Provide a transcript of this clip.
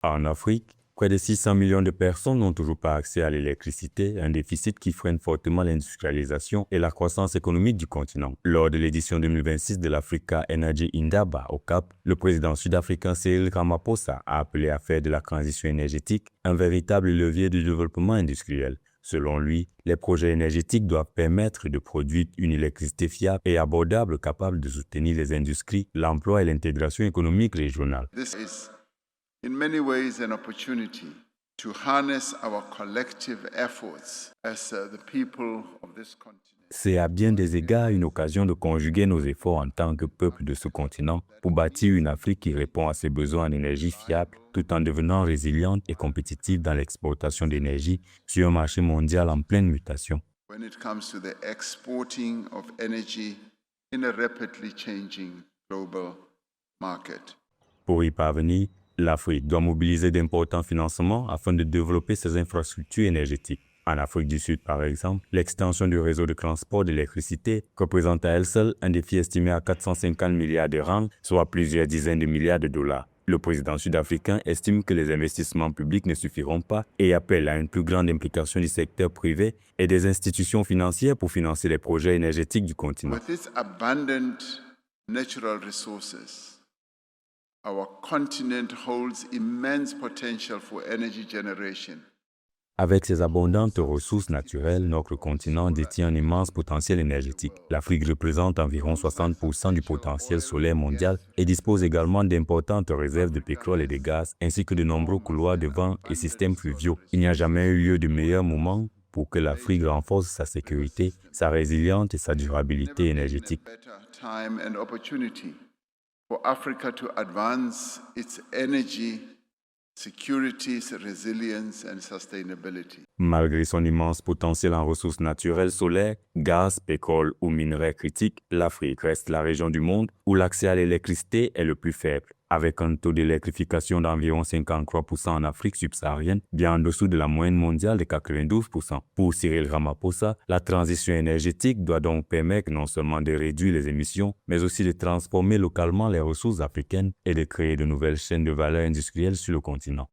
En Afrique, près de 600 millions de personnes n'ont toujours pas accès à l'électricité, un déficit qui freine fortement l'industrialisation et la croissance économique du continent. Lors de l'édition 2026 de l'Africa Energy Indaba au Cap, le président sud-africain Cyril Ramaphosa a appelé à faire de la transition énergétique un véritable levier de développement industriel. Selon lui, les projets énergétiques doivent permettre de produire une électricité fiable et abordable capable de soutenir les industries, l'emploi et l'intégration économique régionale. This is in many ways an opportunity to harness our collective efforts as the people of this continent. C'est à bien des égards une occasion de conjuguer nos efforts en tant que peuple de ce continent pour bâtir une Afrique qui répond à ses besoins en énergie fiable tout en devenant résiliente et compétitive dans l'exportation d'énergie sur un marché mondial en pleine mutation. When it comes to the exporting of energy in a rapidly changing global market. Pour y parvenir, l'Afrique doit mobiliser d'importants financements afin de développer ses infrastructures énergétiques. En Afrique du Sud, par exemple, l'extension du réseau de transport d'électricité représente à elle seule un défi estimé à 450 milliards de rands, soit plusieurs dizaines de milliards de dollars. Le président sud-africain estime que les investissements publics ne suffiront pas et appelle à une plus grande implication du secteur privé et des institutions financières pour financer les projets énergétiques du continent. With its abundant natural resources, our continent holds immense potential for energy generation. Avec ses abondantes ressources naturelles, notre continent détient un immense potentiel énergétique. L'Afrique représente environ 60% du potentiel solaire mondial et dispose également d'importantes réserves de pétrole et de gaz, ainsi que de nombreux couloirs de vent et systèmes fluviaux. Il n'y a jamais eu lieu de meilleur moment pour que l'Afrique renforce sa sécurité, sa résilience et sa durabilité énergétique. Time and opportunity for Africa to advance its energy security, resilience and sustainability. Malgré son immense potentiel en ressources naturelles solaires, gaz, pétrole ou minerais critiques, l'Afrique reste la région du monde où l'accès à l'électricité est le plus faible, avec un taux d'électrification d'environ 53% en Afrique subsaharienne, bien en dessous de la moyenne mondiale de 92%. Pour Cyril Ramaphosa, la transition énergétique doit donc permettre non seulement de réduire les émissions, mais aussi de transformer localement les ressources africaines et de créer de nouvelles chaînes de valeur industrielle sur le continent.